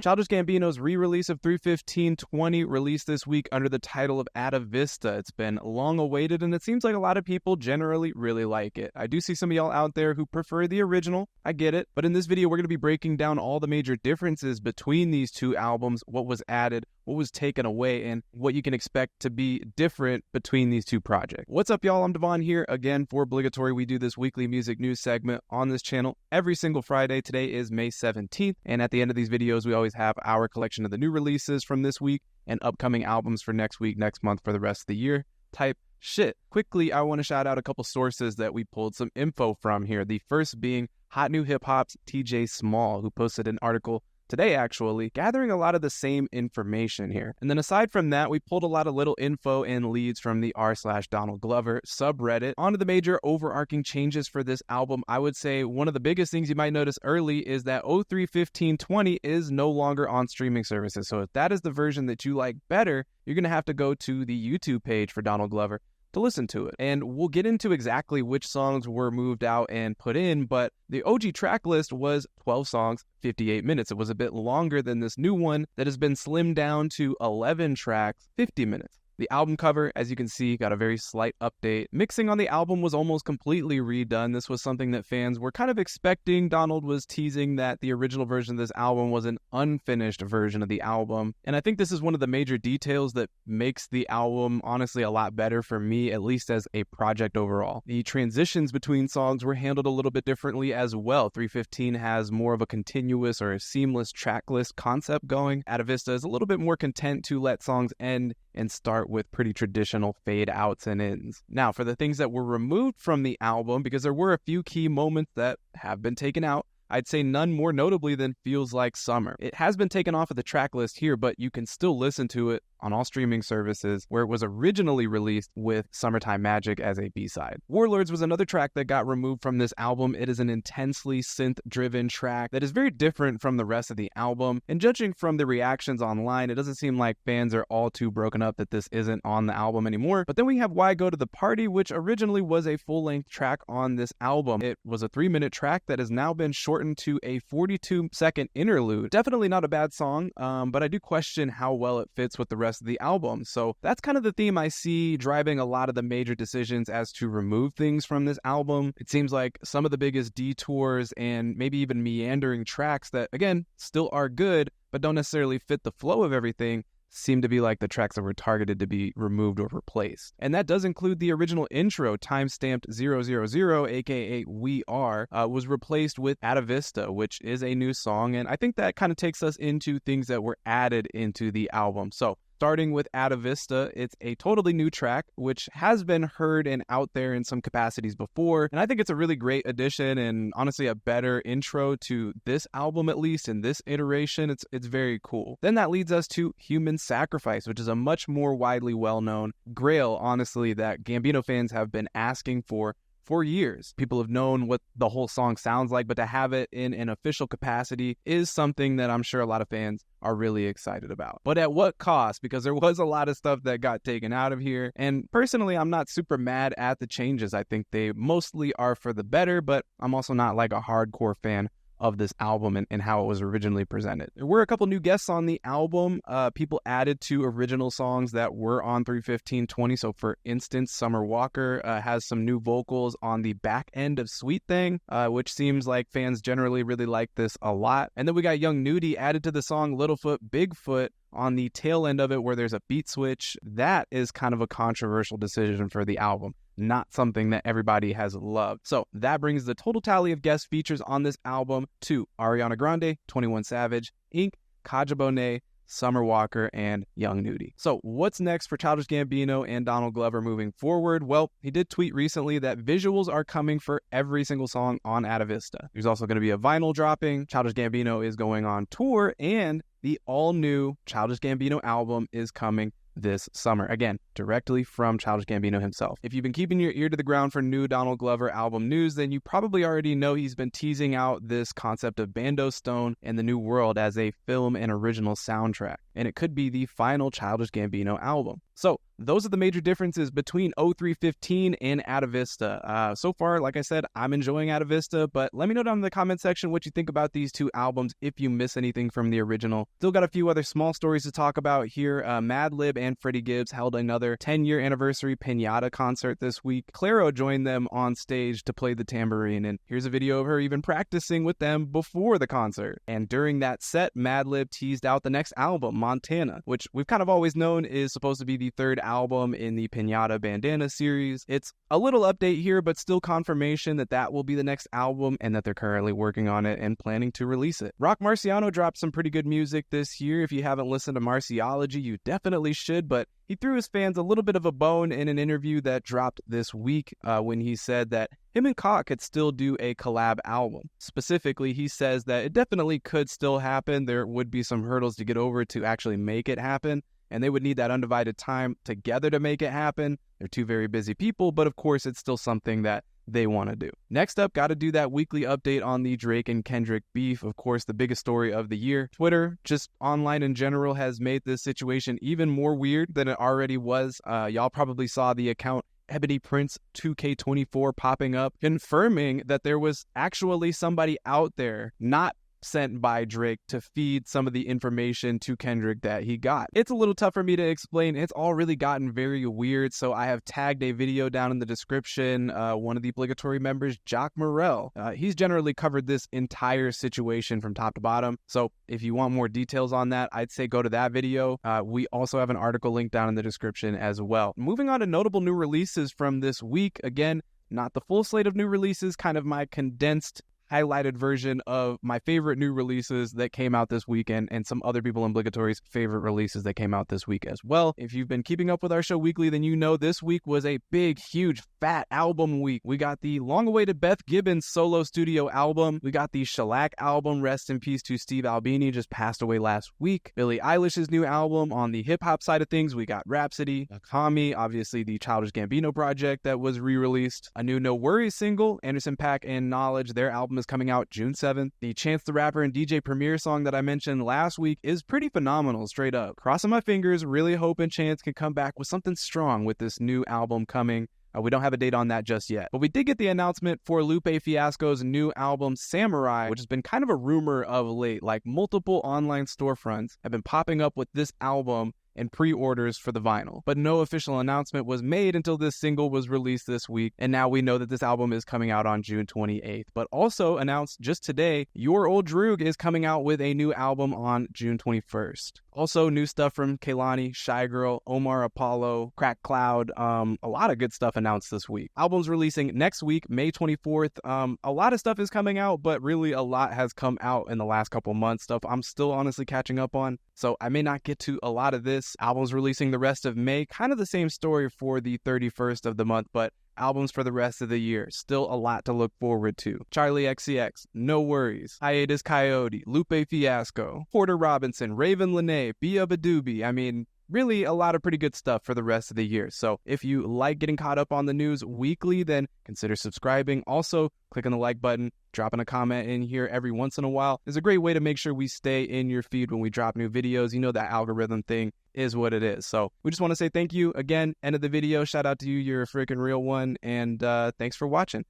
Childish Gambino's re-release of 31520 released this week under the title of Atavista. It's been long awaited, and it seems like a lot of people generally really like it. I do see some of y'all out there who prefer the original. I get it. But in this video, we're going to be breaking down all the major differences between these two albums, what was added, what was taken away, and what you can expect to be different between these two projects. What's up, y'all? I'm Devon here again for Obligatory. We do this weekly music news segment on this channel every single Friday. Today is May 17th, and at the end of these videos, we always have our collection of the new releases from this week and upcoming albums for next week, next month, for the rest of the year type shit. Quickly, I want to shout out a couple sources that we pulled some info from here. The first being Hot New Hip Hop's TJ Small, who posted an article today, actually, gathering a lot of the same information here. And then aside from that, we pulled a lot of little info and leads from the r/Donald Glover subreddit. On to the major overarching changes for this album. I would say one of the biggest things you might notice early is that 031520 is no longer on streaming services. So if that is the version that you like better, you're going to have to go to the YouTube page for Donald Glover to listen to it. And we'll get into exactly which songs were moved out and put in, but the OG track list was 12 songs, 58 minutes. It was a bit longer than this new one that has been slimmed down to 11 tracks, 50 minutes. The album cover, as you can see, got a very slight update. Mixing on the album was almost completely redone. This was something that fans were kind of expecting. Donald was teasing that the original version of this album was an unfinished version of the album. And I think this is one of the major details that makes the album honestly a lot better for me, at least as a project overall. The transitions between songs were handled a little bit differently as well. 315 has more of a continuous or a seamless track list concept going. Atavista is a little bit more content to let songs end and start with pretty traditional fade outs and ends. Now, for the things that were removed from the album, because there were a few key moments that have been taken out, I'd say none more notably than Feels Like Summer. It has been taken off of the track list here, but you can still listen to it on all streaming services where it was originally released with Summertime Magic as a B-side. Warlords was another track that got removed from this album. It is an intensely synth-driven track that is very different from the rest of the album, and judging from the reactions online, it doesn't seem like fans are all too broken up that this isn't on the album anymore. But then we have Why Go to the Party, which originally was a full-length track on this album. It was a 3-minute track that has now been shortened to a 42-second interlude. Definitely not a bad song, but I do question how well it fits with the rest of the album. So that's kind of the theme I see driving a lot of the major decisions as to remove things from this album. It seems like some of the biggest detours and maybe even meandering tracks that, again, still are good, but don't necessarily fit the flow of everything, seem to be like the tracks that were targeted to be removed or replaced. And that does include the original intro, timestamped 000, aka We Are, was replaced with Atavista, which is a new song. And I think that kind of takes us into things that were added into the album. So starting with Atavista, it's a totally new track, which has been heard and out there in some capacities before. And I think it's a really great addition and honestly a better intro to this album, at least in this iteration. It's very cool. Then that leads us to Human Sacrifice, which is a much more widely well-known grail, honestly, that Gambino fans have been asking for years. People have known what the whole song sounds like, but to have it in an official capacity is something that I'm sure a lot of fans are really excited about. But at what cost? Because there was a lot of stuff that got taken out of here. And personally, I'm not super mad at the changes. I think they mostly are for the better, but I'm also not like a hardcore fan of this album and how it was originally presented. There were a couple new guests on the album. People added to original songs that were on 31520. So for instance, Summer Walker has some new vocals on the back end of Sweet Thing, which seems like fans generally really like this a lot. And then we got Young Nudie added to the song Littlefoot Bigfoot on the tail end of it where there's a beat switch. That is kind of a controversial decision for the album. Not something that everybody has loved. So that brings the total tally of guest features on this album to Ariana Grande, 21 Savage, Inc., Kaja Bonet, Summer Walker, and Young Nudie. So what's next for Childish Gambino and Donald Glover moving forward? Well, he did tweet recently that visuals are coming for every single song on Atavista. There's also going to be a vinyl dropping. Childish Gambino is going on tour, and the all-new Childish Gambino album is coming this summer. Again, directly from Childish Gambino himself. If you've been keeping your ear to the ground for new Donald Glover album news, then you probably already know he's been teasing out this concept of Bando Stone and the New World as a film and original soundtrack. And it could be the final Childish Gambino album. So those are the major differences between 0315 and Atavista. So far, like I said, I'm enjoying Atavista, but let me know down in the comment section what you think about these two albums if you miss anything from the original. Still got a few other small stories to talk about here. Madlib and Freddie Gibbs held another 10-year anniversary Pinata concert this week. Clairo joined them on stage to play the tambourine, and here's a video of her even practicing with them before the concert. And during that set, Madlib teased out the next album, Montana, which we've kind of always known is supposed to be the third album in the Pinata Bandana series. It's a little update here, but still confirmation that that will be the next album and that they're currently working on it and planning to release it. Roc Marciano dropped some pretty good music this year. If you haven't listened to Marciology, you definitely should, but he threw his fans a little bit of a bone in an interview that dropped this week when he said that him and KAY could still do a collab album. Specifically, he says that it definitely could still happen. There would be some hurdles to get over to actually make it happen, and they would need that undivided time together to make it happen. They're two very busy people, but of course, it's still something that they want to do. Next up, got to do that weekly update on the Drake and Kendrick beef. Of course, the biggest story of the year. Twitter, just online in general, has made this situation even more weird than it already was. Y'all probably saw the account Ebony Prince 2K24 popping up, confirming that there was actually somebody out there not sent by Drake to feed some of the information to Kendrick that he got. It's a little tough for me to explain. It's all really gotten very weird, so I have tagged a video down in the description. One of the obligatory members, Roc Marci, he's generally covered this entire situation from top to bottom, so if you want more details on that, I'd say go to that video. We also have an article linked down in the description as well. Moving on to notable new releases from this week. Again, not the full slate of new releases, kind of my condensed highlighted version of my favorite new releases that came out this weekend and some other people in Obligatory's favorite releases that came out this week as well. If you've been keeping up with our show weekly, then you know this week was a big, huge, fat album week. We got the long-awaited Beth Gibbons solo studio album. We got the Shellac album, rest in peace to Steve Albini, just passed away last week. Billie Eilish's new album. On the hip-hop side of things, we got Rhapsody, Akami, obviously the Childish Gambino project that was re-released. A new No Worries single, Anderson .Paak and Knowledge, their album is coming out June 7th. The Chance the Rapper and DJ Premier song that I mentioned last week is pretty phenomenal, straight up. Crossing my fingers, really hoping Chance can come back with something strong with this new album coming. We don't have a date on that just yet. But we did get the announcement for Lupe Fiasco's new album, Samurai, which has been kind of a rumor of late. Like, multiple online storefronts have been popping up with this album and pre-orders for the vinyl. But no official announcement was made until this single was released this week, and now we know that this album is coming out on June 28th. But also announced just today, Your Old Droog is coming out with a new album on June 21st. Also, new stuff from Kehlani, Shy Girl, Omar Apollo, Crack Cloud, a lot of good stuff announced this week. Albums releasing next week, May 24th. A lot of stuff is coming out, but really a lot has come out in the last couple months. Stuff I'm still honestly catching up on, so I may not get to a lot of this. Albums releasing the rest of May, kind of the same story for the 31st of the month, but albums for the rest of the year. Still a lot to look forward to. Charlie XCX, No Worries, Hiatus Coyote, Lupe Fiasco, Porter Robinson, Raven Lenae, Bia Badoobie. I mean, really a lot of pretty good stuff for the rest of the year. So if you like getting caught up on the news weekly, then consider subscribing. Also, click on the like button, dropping a comment in here every once in a while is a great way to make sure we stay in your feed when we drop new videos. You know, that algorithm thing is what it is. So we just want to say thank you again. End of the video. Shout out to you. You're a freaking real one. And thanks for watching.